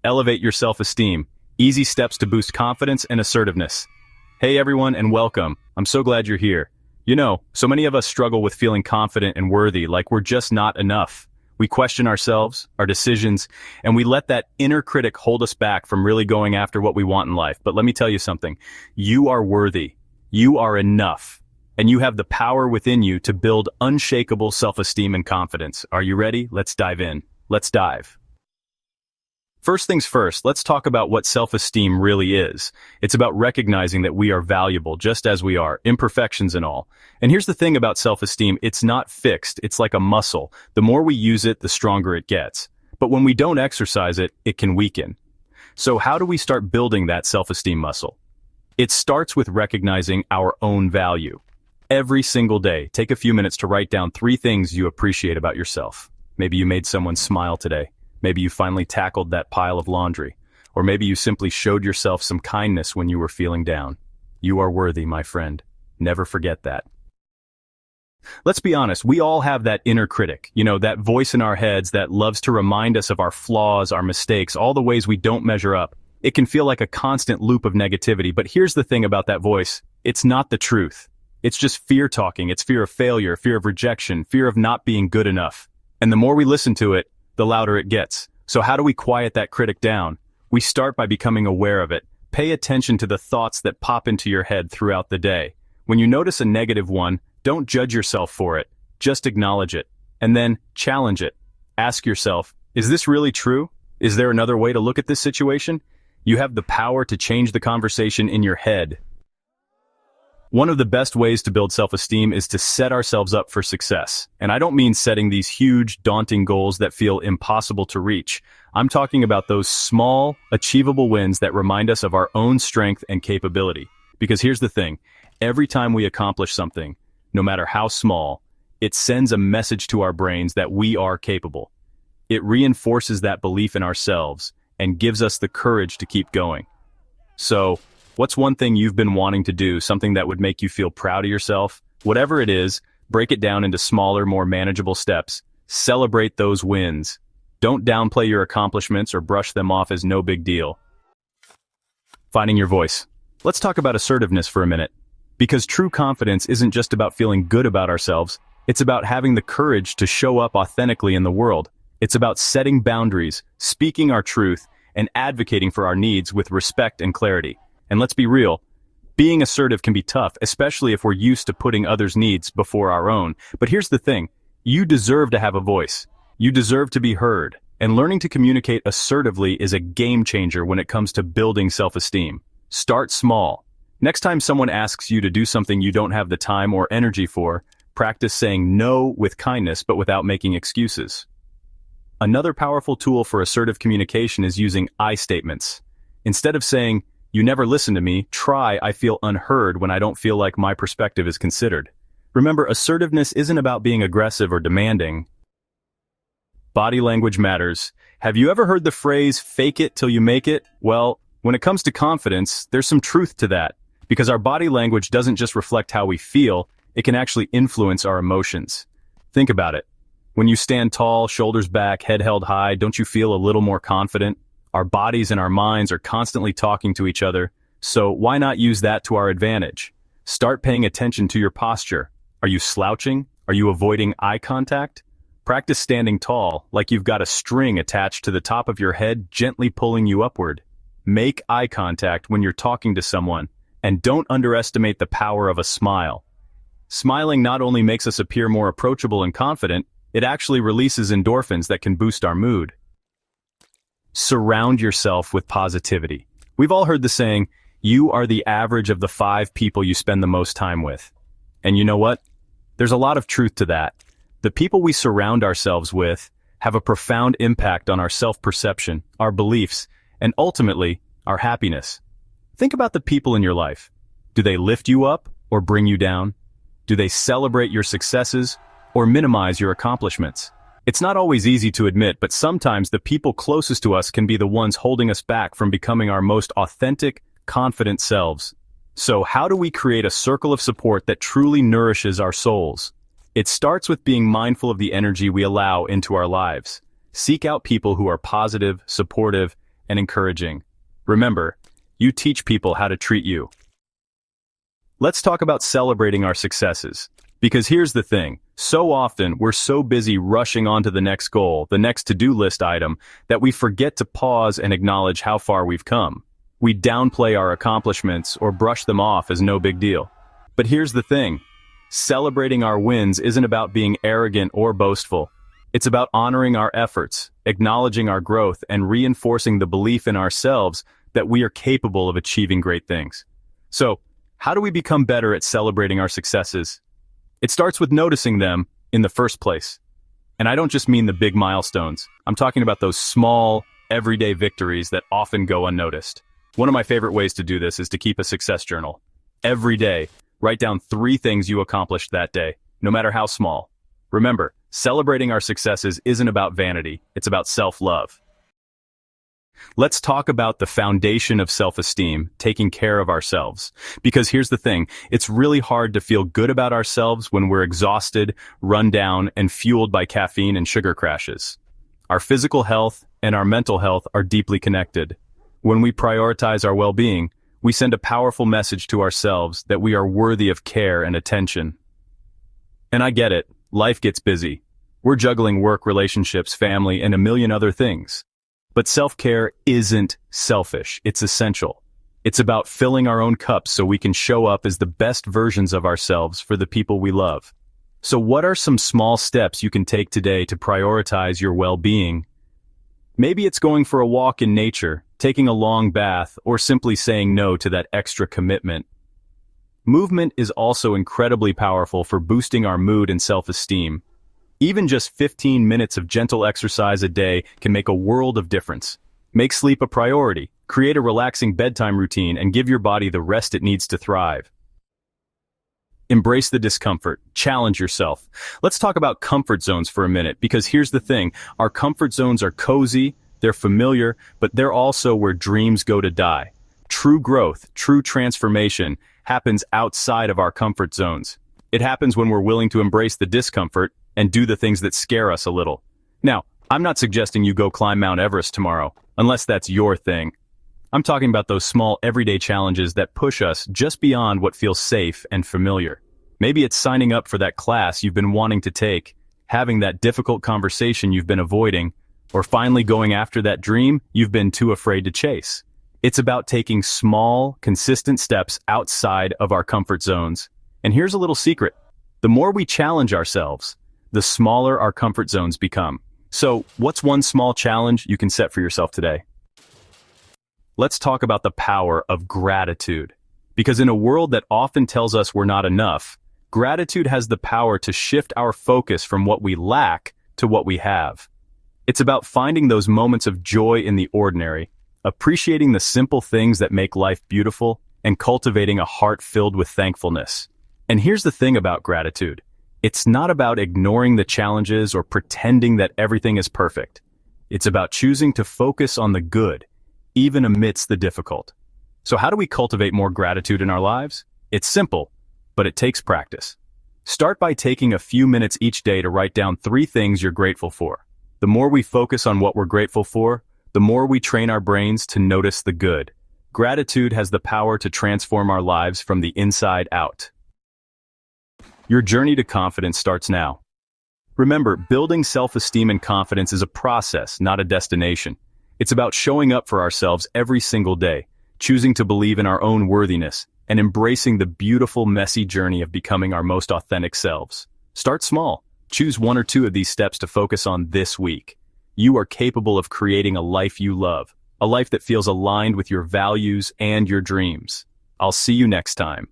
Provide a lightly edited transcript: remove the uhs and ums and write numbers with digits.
Elevate your self-esteem. Easy steps to boost confidence and assertiveness. Hey everyone, and welcome. I'm so glad you're here. You know, so many of us struggle with feeling confident and worthy, like we're just not enough. We question ourselves, our decisions, and we let that inner critic hold us back from really going after what we want in life. But let me tell you something. You are worthy. You are enough. And you have the power within you to build unshakable self-esteem and confidence. Are you ready? Let's dive in. Let's dive. First things first, let's talk about what self-esteem really is. It's about recognizing that we are valuable just as we are, imperfections and all. And here's the thing about self-esteem, it's not fixed, it's like a muscle. The more we use it, the stronger it gets. But when we don't exercise it, it can weaken. So how do we start building that self-esteem muscle? It starts with recognizing our own value. Every single day, take a few minutes to write down 3 things you appreciate about yourself. Maybe you made someone smile today. Maybe you finally tackled that pile of laundry. Or maybe you simply showed yourself some kindness when you were feeling down. You are worthy, my friend. Never forget that. Let's be honest, we all have that inner critic, that voice in our heads that loves to remind us of our flaws, our mistakes, all the ways we don't measure up. It can feel like a constant loop of negativity, but here's the thing about that voice. It's not the truth. It's just fear talking. It's fear of failure, fear of rejection, fear of not being good enough. And the more we listen to it, the louder it gets. So how do we quiet that critic down? We start by becoming aware of it. Pay attention to the thoughts that pop into your head throughout the day. When you notice a negative one, don't judge yourself for it. Just acknowledge it. And then challenge it. Ask yourself, is this really true? Is there another way to look at this situation? You have the power to change the conversation in your head. One of the best ways to build self-esteem is to set ourselves up for success. And I don't mean setting these huge, daunting goals that feel impossible to reach. I'm talking about those small, achievable wins that remind us of our own strength and capability. Because here's the thing, every time we accomplish something, no matter how small, it sends a message to our brains that we are capable. It reinforces that belief in ourselves and gives us the courage to keep going. So, what's one thing you've been wanting to do, something that would make you feel proud of yourself? Whatever it is, break it down into smaller, more manageable steps. Celebrate those wins. Don't downplay your accomplishments or brush them off as no big deal. Finding your voice. Let's talk about assertiveness for a minute. Because true confidence isn't just about feeling good about ourselves, it's about having the courage to show up authentically in the world. It's about setting boundaries, speaking our truth, and advocating for our needs with respect and clarity. And let's be real, being assertive can be tough, especially if we're used to putting others' needs before our own. But here's the thing, you deserve to have a voice. You deserve to be heard. And learning to communicate assertively is a game changer when it comes to building self-esteem. Start small. Next time someone asks you to do something you don't have the time or energy for, practice saying no with kindness but without making excuses. Another powerful tool for assertive communication is using I statements. Instead of saying, "You never listen to me," try, "I feel unheard when I don't feel like my perspective is considered." Remember, assertiveness isn't about being aggressive or demanding. Body language matters. Have you ever heard the phrase, "fake it till you make it"? Well, when it comes to confidence, there's some truth to that. Because our body language doesn't just reflect how we feel, it can actually influence our emotions. Think about it. When you stand tall, shoulders back, head held high, don't you feel a little more confident? Our bodies and our minds are constantly talking to each other, so why not use that to our advantage? Start paying attention to your posture. Are you slouching? Are you avoiding eye contact? Practice standing tall, like you've got a string attached to the top of your head gently pulling you upward. Make eye contact when you're talking to someone, and don't underestimate the power of a smile. Smiling not only makes us appear more approachable and confident, it actually releases endorphins that can boost our mood. Surround yourself with positivity. We've all heard the saying, you are the average of the 5 people you spend the most time with. And you know what? There's a lot of truth to that. The people we surround ourselves with have a profound impact on our self-perception, our beliefs, and ultimately, our happiness. Think about the people in your life. Do they lift you up or bring you down? Do they celebrate your successes or minimize your accomplishments? It's not always easy to admit, but sometimes the people closest to us can be the ones holding us back from becoming our most authentic, confident selves. So how do we create a circle of support that truly nourishes our souls? It starts with being mindful of the energy we allow into our lives. Seek out people who are positive, supportive, and encouraging. Remember, you teach people how to treat you. Let's talk about celebrating our successes. Because here's the thing, so often we're so busy rushing on to the next goal, the next to-do list item, that we forget to pause and acknowledge how far we've come. We downplay our accomplishments or brush them off as no big deal. But here's the thing, celebrating our wins isn't about being arrogant or boastful. It's about honoring our efforts, acknowledging our growth, and reinforcing the belief in ourselves that we are capable of achieving great things. So, how do we become better at celebrating our successes? It starts with noticing them in the first place. And I don't just mean the big milestones. I'm talking about those small, everyday victories that often go unnoticed. One of my favorite ways to do this is to keep a success journal. Every day, write down 3 things you accomplished that day, no matter how small. Remember, celebrating our successes isn't about vanity, it's about self-love. Let's talk about the foundation of self-esteem, taking care of ourselves. Because here's the thing, it's really hard to feel good about ourselves when we're exhausted, run down, and fueled by caffeine and sugar crashes. Our physical health and our mental health are deeply connected. When we prioritize our well-being, we send a powerful message to ourselves that we are worthy of care and attention. And I get it, life gets busy. We're juggling work, relationships, family, and a million other things. But self-care isn't selfish, it's essential. It's about filling our own cups so we can show up as the best versions of ourselves for the people we love. So what are some small steps you can take today to prioritize your well-being? Maybe it's going for a walk in nature, taking a long bath, or simply saying no to that extra commitment. Movement is also incredibly powerful for boosting our mood and self-esteem. Even just 15 minutes of gentle exercise a day can make a world of difference. Make sleep a priority, create a relaxing bedtime routine, and give your body the rest it needs to thrive. Embrace the discomfort, challenge yourself. Let's talk about comfort zones for a minute, because here's the thing, our comfort zones are cozy, they're familiar, but they're also where dreams go to die. True growth, true transformation happens outside of our comfort zones. It happens when we're willing to embrace the discomfort and do the things that scare us a little. Now, I'm not suggesting you go climb Mount Everest tomorrow, unless that's your thing. I'm talking about those small everyday challenges that push us just beyond what feels safe and familiar. Maybe it's signing up for that class you've been wanting to take, having that difficult conversation you've been avoiding, or finally going after that dream you've been too afraid to chase. It's about taking small, consistent steps outside of our comfort zones. And here's a little secret. The more we challenge ourselves, the smaller our comfort zones become. So, what's one small challenge you can set for yourself today? Let's talk about the power of gratitude. Because in a world that often tells us we're not enough, gratitude has the power to shift our focus from what we lack to what we have. It's about finding those moments of joy in the ordinary, appreciating the simple things that make life beautiful, and cultivating a heart filled with thankfulness. And here's the thing about gratitude. It's not about ignoring the challenges or pretending that everything is perfect. It's about choosing to focus on the good, even amidst the difficult. So how do we cultivate more gratitude in our lives? It's simple, but it takes practice. Start by taking a few minutes each day to write down 3 things you're grateful for. The more we focus on what we're grateful for, the more we train our brains to notice the good. Gratitude has the power to transform our lives from the inside out. Your journey to confidence starts now. Remember, building self-esteem and confidence is a process, not a destination. It's about showing up for ourselves every single day, choosing to believe in our own worthiness, and embracing the beautiful, messy journey of becoming our most authentic selves. Start small. Choose 1 or 2 of these steps to focus on this week. You are capable of creating a life you love, a life that feels aligned with your values and your dreams. I'll see you next time.